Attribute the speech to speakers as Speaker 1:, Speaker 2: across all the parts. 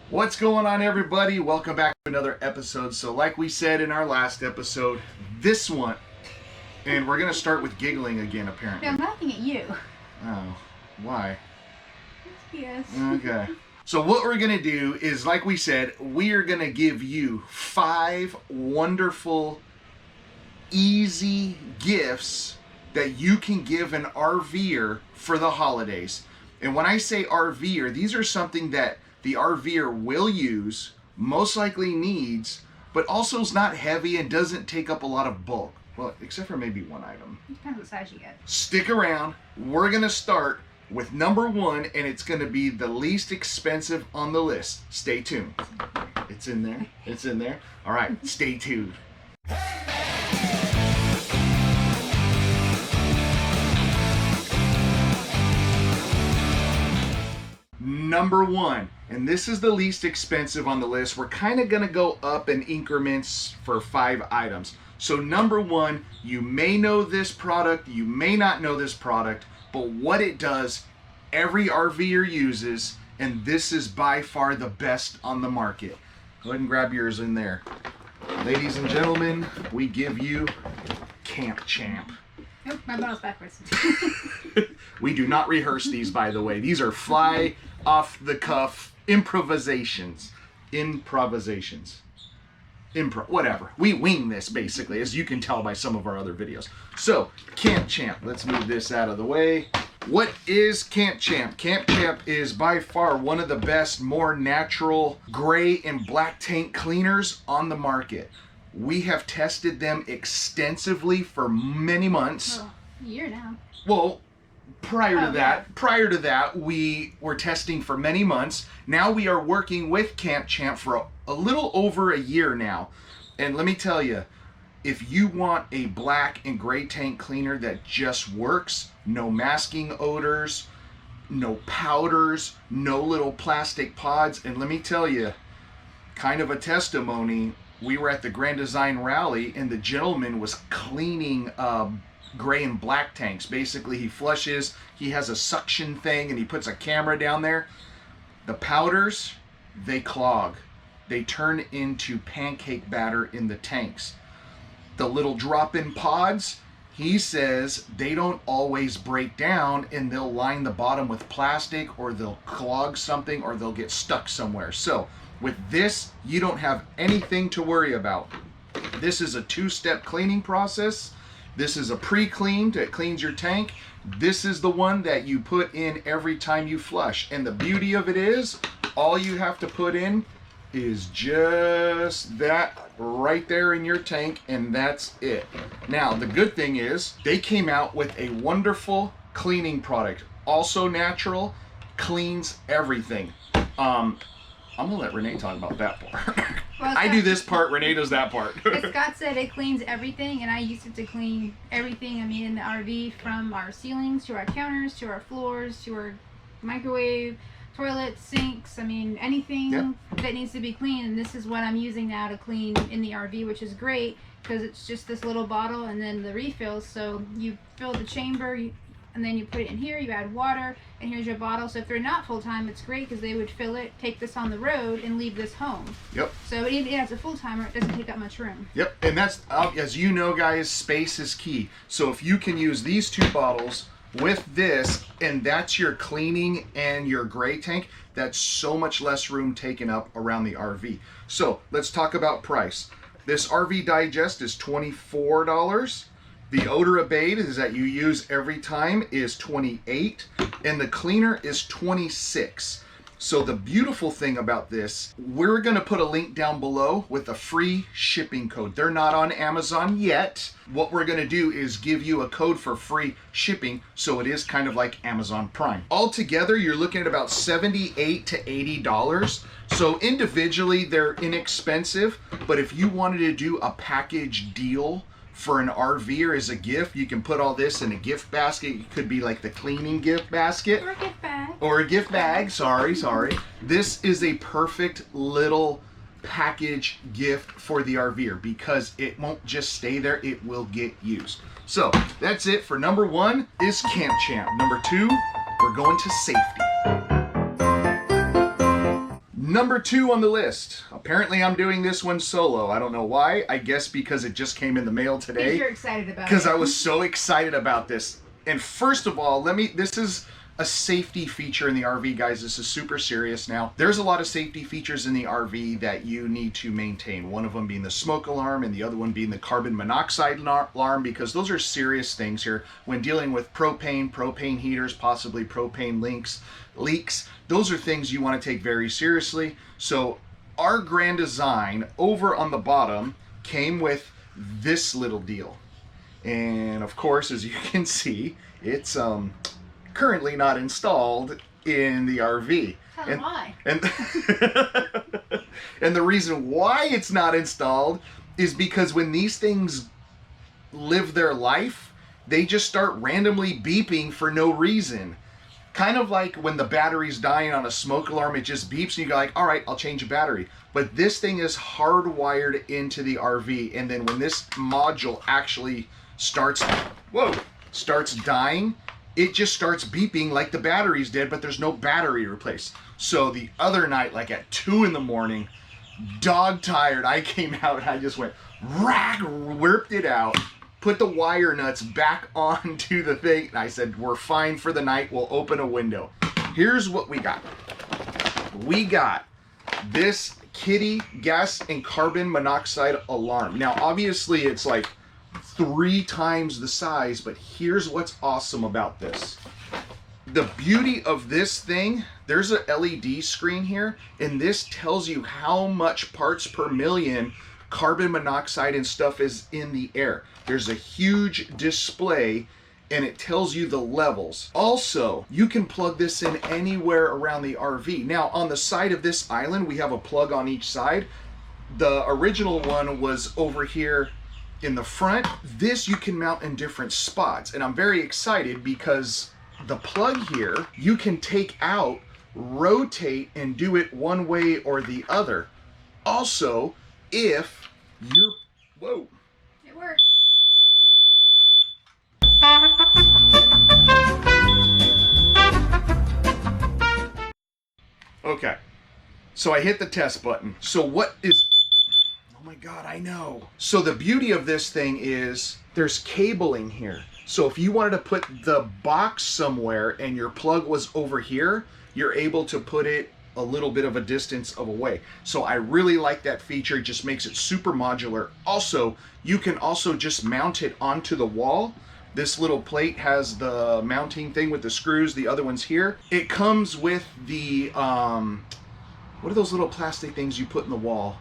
Speaker 1: What's going on, everybody? Welcome back to another episode. So like we said in our last episode, this one, and we're going to start with giggling again, apparently.
Speaker 2: No, I'm laughing at you.
Speaker 1: Oh, why?
Speaker 2: Yes.
Speaker 1: Okay. So what we're going to do is, like we said, we are going to give you 5 wonderful, easy gifts that you can give an RVer for the holidays. And when I say RVer, these are something that the RVer will use, most likely needs, but also is not heavy and doesn't take up a lot of bulk. Well, except for maybe one item.
Speaker 2: Depends what size you get.
Speaker 1: Stick around. We're going to start with number 1, and it's going to be the least expensive on the list. Stay tuned. It's in there. It's in there. All right, stay tuned. Number 1, and this is the least expensive on the list. We're kind of going to go up in increments for 5 items. So number 1, you may know this product, you may not know this product, but what it does, every RVer uses, and this is by far the best on the market. Go ahead and grab yours in there. Ladies and gentlemen, we give you Camp Champ.
Speaker 2: Nope, my bottle's backwards.
Speaker 1: We do not rehearse these, by the way. These are fly off the cuff improvisations. Whatever. We wing this, basically, as you can tell by some of our other videos. So, Camp Champ. Let's move this out of the way. What is Camp Champ? Camp Champ is by far one of the best, more natural gray and black tank cleaners on the market. We have tested them extensively for many months.
Speaker 2: Well, a year now.
Speaker 1: Well, prior to that, we were testing for many months. Now we are working with Camp Champ for a little over a year now. And let me tell you, if you want a black and gray tank cleaner that just works, no masking odors, no powders, no little plastic pods, and let me tell you, kind of a testimony, we were at the Grand Design Rally and the gentleman was cleaning gray and black tanks. Basically, he flushes, he has a suction thing, and he puts a camera down there. The powders, they clog. They turn into pancake batter in the tanks. The little drop-in pods, he says they don't always break down, and they'll line the bottom with plastic, or they'll clog something, or they'll get stuck somewhere. So with this, you don't have anything to worry about. This is a 2-step cleaning process. This is a pre-clean that cleans your tank. This is the one that you put in every time you flush. And the beauty of it is, all you have to put in is just that right there in your tank, and that's it. Now, the good thing is, they came out with a wonderful cleaning product. Also natural, cleans everything. I'm gonna let Renee talk about that part.
Speaker 2: Well,
Speaker 1: I do this part, Renee does that part.
Speaker 2: As Scott said, it cleans everything, and I use it to clean everything. I mean, in the RV, from our ceilings to our counters to our floors to our microwave, toilets, sinks. I mean, anything that needs to be cleaned. And this is what I'm using now to clean in the RV, which is great because it's just this little bottle and then the refills. So you fill the chamber, and then you put it in here, you add water, and here's your bottle. So if they're not full-time, it's great because they would fill it, take this on the road, and leave this home. Yep. So even as a full-timer, it doesn't take that much room.
Speaker 1: Yep, and that's, as you know, guys, space is key. So if you can use these 2 bottles with this, and that's your cleaning and your gray tank, that's so much less room taken up around the RV. So let's talk about price. This RV Digest is $24. The odor abate is that you use every time is $28, and the cleaner is $26. So the beautiful thing about this, we're gonna put a link down below with a free shipping code. They're not on Amazon yet. What we're gonna do is give you a code for free shipping, so it is kind of like Amazon Prime. Altogether, you're looking at about $78 to $80. So individually, they're inexpensive, but if you wanted to do a package deal for an RVer as a gift, you can put all this in a gift basket. It could be like the cleaning gift basket.
Speaker 2: Or a gift bag.
Speaker 1: Or a gift bag, sorry. This is a perfect little package gift for the RVer because it won't just stay there, it will get used. So that's it for number 1 is Camp Champ. Number 2, we're going to safety. Number 2 on the list. Apparently I'm doing this one solo. I don't know why. I guess because it just came in the mail today.
Speaker 2: Because you're excited about it.
Speaker 1: Because I was so excited about this. And first of all, this is a safety feature in the RV, guys. This is super serious now. There's a lot of safety features in the RV that you need to maintain. One of them being the smoke alarm and the other one being the carbon monoxide alarm, because those are serious things here when dealing with propane heaters, possibly propane leaks. Those are things you want to take very seriously. So our grand design over on the bottom came with this little deal. And of course, as you can see, it's currently not installed in the RV.
Speaker 2: Tell them why.
Speaker 1: And and the reason why it's not installed is because when these things live their life, they just start randomly beeping for no reason. Kind of like when the battery's dying on a smoke alarm, it just beeps and you go like, all right, I'll change a battery. But this thing is hardwired into the RV, and then when this module actually starts dying, it just starts beeping like the batteries did, but there's no battery to replace. So the other night, like at 2 in the morning, dog tired, I came out and I just went, whipped it out, put the wire nuts back onto the thing, and I said, we're fine for the night, we'll open a window. Here's what we got. We got this kitty gas and carbon monoxide alarm. Now, obviously, it's like 3 times the size, but here's what's awesome about this. The beauty of this thing, there's a LED screen here, and this tells you how much parts per million carbon monoxide and stuff is in the air. There's a huge display, and it tells you the levels. Also, you can plug this in anywhere around the RV. Now, on the side of this island, we have a plug on each side. The original one was over here in the front. This you can mount in different spots, and I'm very excited because the plug here you can take out, rotate, and do it one way or the other. Also, if you're
Speaker 2: It works.
Speaker 1: Okay, so I hit the test button. So what is, oh my God, I know. So the beauty of this thing is there's cabling here. So if you wanted to put the box somewhere and your plug was over here, you're able to put it a little bit of a distance away. So I really like that feature. It just makes it super modular. Also, you can also just mount it onto the wall. This little plate has the mounting thing with the screws. The other one's here. It comes with the, what are those little plastic things you put in the wall?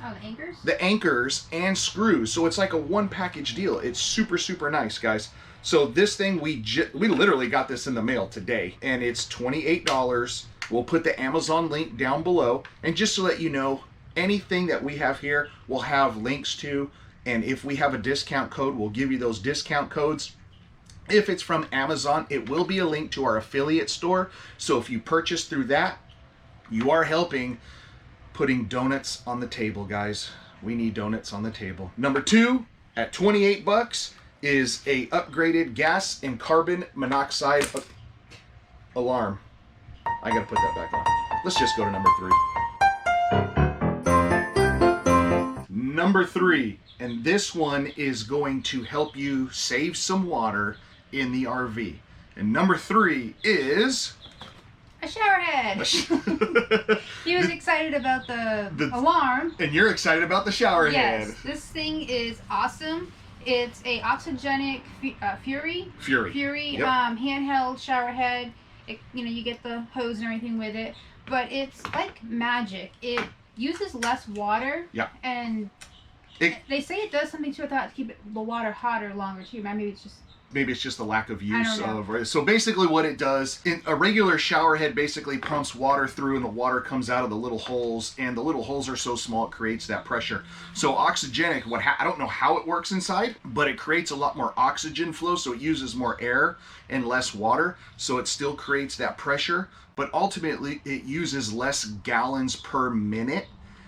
Speaker 2: Oh, the anchors? The
Speaker 1: anchors and screws. So it's like a one package deal. It's super, super nice, guys. So this thing, we literally got this in the mail today, and it's $28. We'll put the Amazon link down below. And just to let you know, anything that we have here, we'll have links to. And if we have a discount code, we'll give you those discount codes. If it's from Amazon, it will be a link to our affiliate store. So if you purchase through that, you are helping putting donuts on the table, guys. We need donuts on the table. Number 2, at 28 bucks, is a upgraded gas and carbon monoxide alarm. I gotta put that back on. Let's just go to number 3. Number 3, and this one is going to help you save some water in the RV. And number 3 is
Speaker 2: a shower head. He was excited about the alarm.
Speaker 1: And you're excited about the shower head.
Speaker 2: Yes, this thing is awesome. It's a oxygenic Fury
Speaker 1: Yep.
Speaker 2: Handheld shower head. You get the hose and everything with it, but it's like magic. It uses less water.
Speaker 1: Yeah.
Speaker 2: And they say it does something to it to keep the water hotter longer too. Maybe it's just
Speaker 1: the lack of use of. So basically what it does, a regular shower head basically pumps water through and the water comes out of the little holes, and the little holes are so small it creates that pressure. So oxygenic, I don't know how it works inside, but it creates a lot more oxygen flow, so it uses more air and less water, so it still creates that pressure, but ultimately it uses less gallons per minute.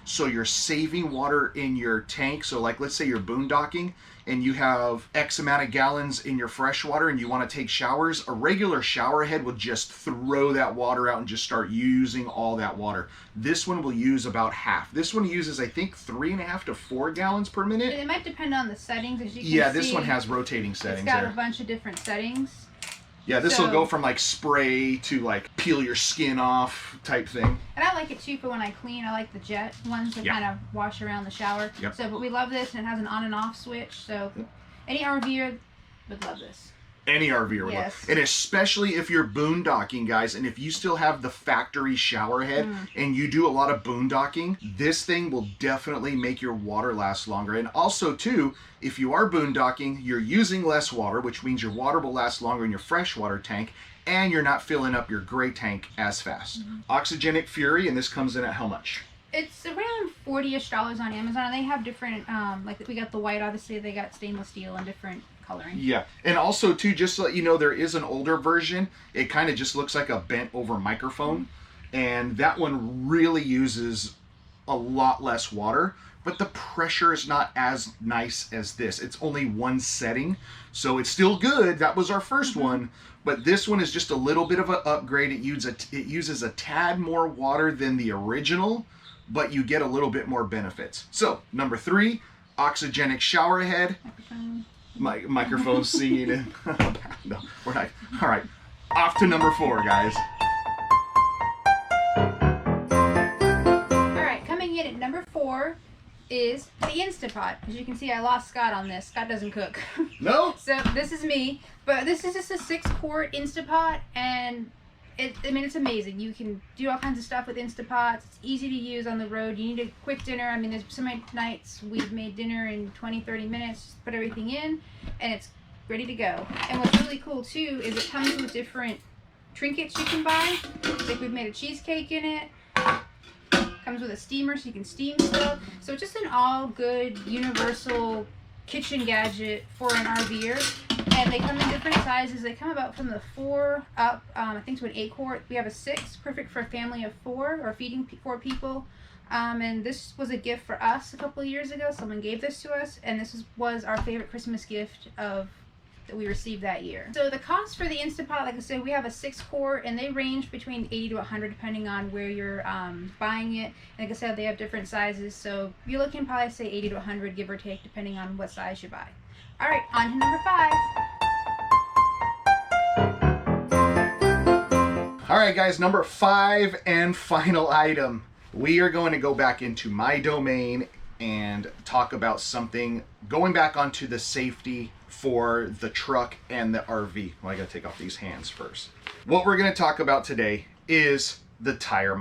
Speaker 1: So you're saving water in your tank. So like, let's say you're boondocking and you have X amount of gallons in your fresh water and you want to take showers, a regular shower head will just throw that water out and just start using all that water. This one will use about half. This one uses, I think, 3.5 to 4 gallons per minute.
Speaker 2: It might depend on the settings, as you can
Speaker 1: Yeah,
Speaker 2: see.
Speaker 1: this one has rotating settings.
Speaker 2: It's got
Speaker 1: there.
Speaker 2: a bunch of different settings.
Speaker 1: Yeah, this will go from like spray to like peel your skin off type thing.
Speaker 2: And I like it too for when I clean. I like the jet ones that kind of wash around the shower.
Speaker 1: Yep.
Speaker 2: So, but we love this, and it has an on and off switch. So, any RVer would love this.
Speaker 1: Any RVer would
Speaker 2: Yes.
Speaker 1: love. And especially if you're boondocking, guys, and if you still have the factory shower head and you do a lot of boondocking, this thing will definitely make your water last longer. And also too, if you are boondocking, you're using less water, which means your water will last longer in your freshwater tank, and you're not filling up your gray tank as fast. Oxygenic Fury, and this comes in at how much?
Speaker 2: It's around $40-ish on Amazon. They have different, like we got the white, obviously they got stainless steel and different coloring.
Speaker 1: Yeah, and also too, just to let you know, there is an older version. It kind of just looks like a bent over microphone, and that one really uses a lot less water, but the pressure is not as nice as this. It's only one setting, so it's still good. That was our first one, but this one is just a little bit of an upgrade. It uses a tad more water than the original, but you get a little bit more benefits. So number 3, oxygenic shower head. Microphone singing in. No, we're not. All right, off to number 4, guys.
Speaker 2: All right, coming in at number 4 is the Instapot. As you can see, I lost Scott on this. Scott doesn't cook.
Speaker 1: No?
Speaker 2: So this is me, but this is just a 6-quart Instapot, and it's amazing. You can do all kinds of stuff with Instapots. It's easy to use on the road. You need a quick dinner. I mean, there's so many nights we've made dinner in 20-30 minutes. Just put everything in, and it's ready to go. And what's really cool too is it comes with different trinkets you can buy. Like we've made a cheesecake in it. Comes with a steamer so you can steam stuff. So it's just an all good universal kitchen gadget for an RVer. And they come in different sizes. They come about from the 4 up, I think to an 8-quart. We have a 6, perfect for a family of 4 or feeding 4 people. And this was a gift for us a couple of years ago. Someone gave this to us, and this was our favorite Christmas gift that we received that year. So the cost for the Instapot, like I said, we have a 6-quart, and they range between 80 to 100 depending on where you're buying it. And like I said, they have different sizes. So you're looking probably say 80 to 100, give or take, depending on what size you buy. All right, on to number 5.
Speaker 1: All right, guys, number 5 and final item. We are going to go back into my domain and talk about something going back onto the safety for the truck and the RV. Well, I gotta take off these hands first. What we're gonna talk about today is the tire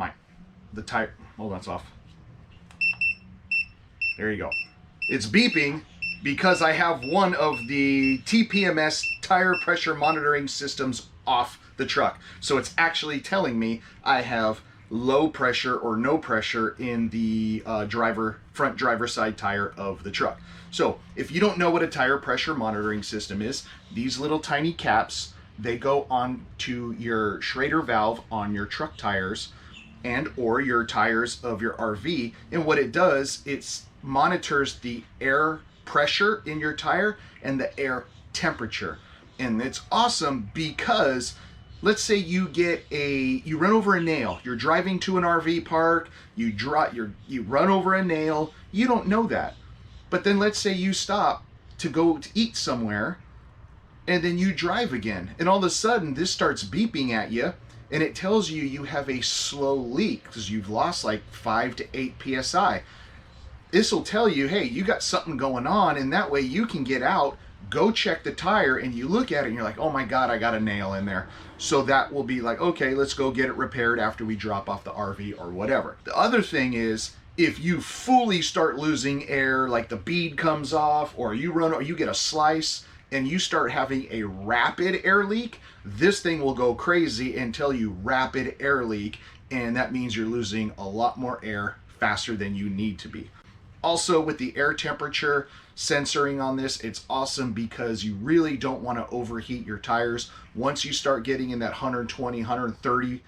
Speaker 1: oh, that's off. There you go. It's beeping because I have one of the TPMS tire pressure monitoring systems off the truck. So it's actually telling me I have low pressure or no pressure in the front driver side tire of the truck. So if you don't know what a tire pressure monitoring system is, these little tiny caps, they go on to your Schrader valve on your truck tires and or your tires of your RV. And what it does, it monitors the air pressure in your tire and the air temperature. And it's awesome because let's say you run over a nail. You're driving to an RV park, you run over a nail, you don't know that. But then let's say you stop to go to eat somewhere and then you drive again. And all of a sudden this starts beeping at you and it tells you you have a slow leak because you've lost like 5 to 8 PSI. This will tell you, hey, you got something going on, and that way you can get out, go check the tire, and you look at it and you're like, oh my God, I got a nail in there. So that will be like, okay, let's go get it repaired after we drop off the RV or whatever. The other thing is, if you fully start losing air, like the bead comes off, or you get a slice and you start having a rapid air leak, this thing will go crazy and tell you rapid air leak, and that means you're losing a lot more air faster than you need to be. Also, with the air temperature sensoring on this, it's awesome because you really don't want to overheat your tires. Once you start getting in that 120, 130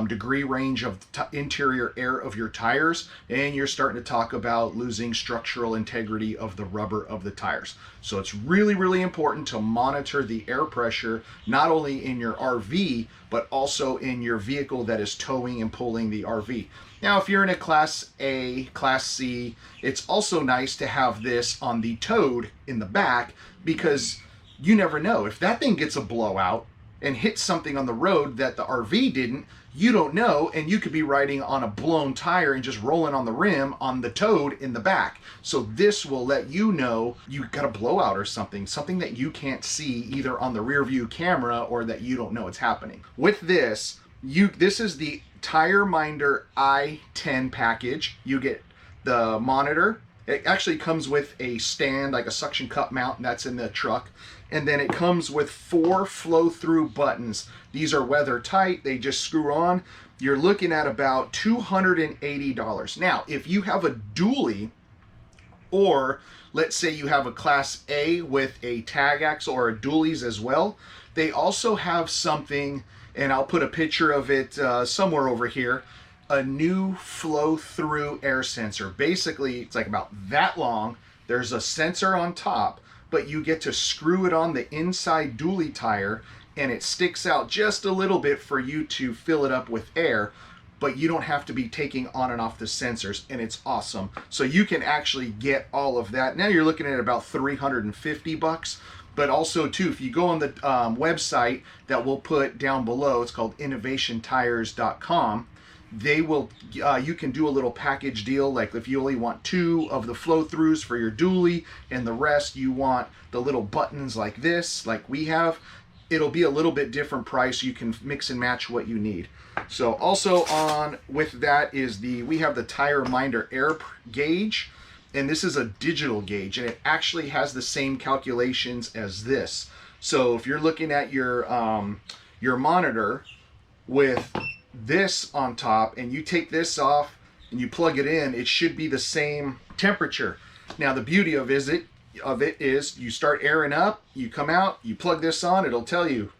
Speaker 1: degree range of interior air of your tires, and you're starting to talk about losing structural integrity of the rubber of the tires. So it's really, really important to monitor the air pressure, not only in your RV, but also in your vehicle that is towing and pulling the RV. Now, if you're in a Class A, Class C, it's also nice to have this on the toad in the back, because you never know. If that thing gets a blowout and hits something on the road that the RV didn't, you don't know, and you could be riding on a blown tire and just rolling on the rim on the toad in the back. So this will let you know you got a blowout or something that you can't see either on the rear view camera or that you don't know it's happening. With this, this is the Tire Minder i10 package. You get the monitor. It actually comes with a stand, like a suction cup mount, and that's in the truck. And then it comes with 4 flow-through buttons. These are weather tight. They just screw on. You're looking at about $280. Now, if you have a dually, or let's say you have a Class A with a tag axle or a dualies as well, they also have something, and I'll put a picture of it somewhere over here, a new flow-through air sensor. Basically, it's like about that long. There's a sensor on top, but you get to screw it on the inside dually tire, and it sticks out just a little bit for you to fill it up with air, but you don't have to be taking on and off the sensors, and it's awesome. So you can actually get all of that. Now you're looking at about $350. But also too, if you go on the website that we'll put down below, it's called innovationtires.com. They will, you can do a little package deal, like if you only want 2 of the flow-throughs for your dually and the rest you want the little buttons like this, like we have, it'll be a little bit different price. You can mix and match what you need. So also on with that is we have the Tire Minder air gauge, and this is a digital gauge, and it actually has the same calculations as this. So if you're looking at your monitor with this on top, and you take this off and you plug it in, it should be the same temperature. Now the beauty of it is you start airing up, you come out, you plug this on, it'll tell you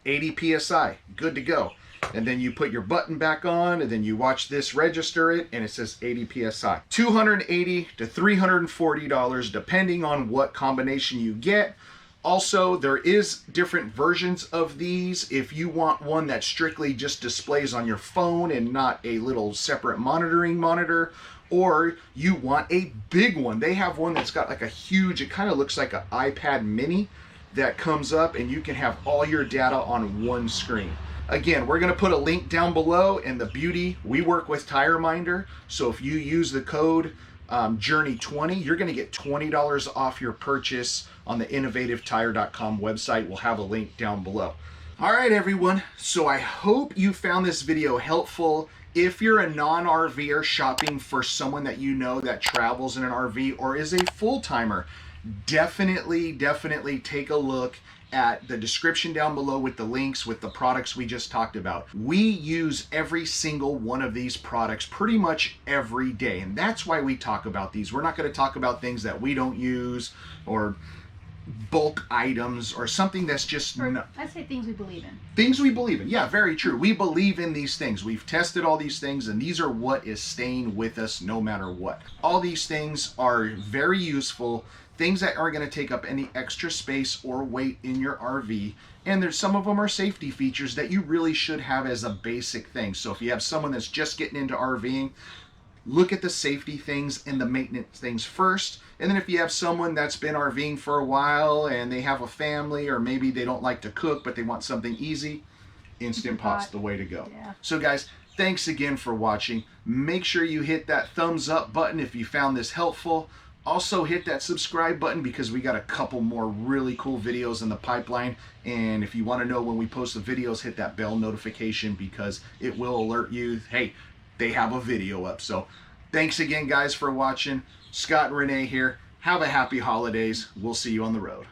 Speaker 1: 80 psi, good to go. And then you put your button back on, and then you watch this register it, and it says 80 psi. $280 to $340 depending on what combination you get. Also, there is different versions of these. If you want one that strictly just displays on your phone and not a little separate monitoring monitor, or you want a big one. They have one that's got like a huge, it kind of looks like an iPad mini that comes up, and you can have all your data on one screen. Again, we're going to put a link down below, and the beauty, we work with Tire Minder, so if you use the code Journey20, you're going to get $20 off your purchase on the innovativetire.com website. We'll have a link down below. All right, everyone, so I hope you found this video helpful. If you're a non-RVer shopping for someone that you know that travels in an RV or is a full-timer, definitely take a look at the description down below with the links with the products we just talked about. We use every single one of these products pretty much every day, and that's why we talk about these. We're not going to talk about things that we don't use or bulk items or something that's just
Speaker 2: I say things we believe in.
Speaker 1: Things we believe in. Yeah, very true. We believe in these things. We've tested all these things, and these are what is staying with us no matter what. All these things are very useful, things that are going to take up any extra space or weight in your RV, and there's some of them are safety features that you really should have as a basic thing. So if you have someone that's just getting into RVing, look at the safety things and the maintenance things first. And then if you have someone that's been RVing for a while and they have a family, or maybe they don't like to cook but they want something easy, Instant Pot's the way to go. Yeah. So guys, thanks again for watching. Make sure you hit that thumbs up button if you found this helpful. Also hit that subscribe button, because we got a couple more really cool videos in the pipeline. And if you want to know when we post the videos, hit that bell notification, because it will alert you, hey, they have a video up. So thanks again, guys, for watching. Scott and Renee here. Have a happy holidays. We'll see you on the road.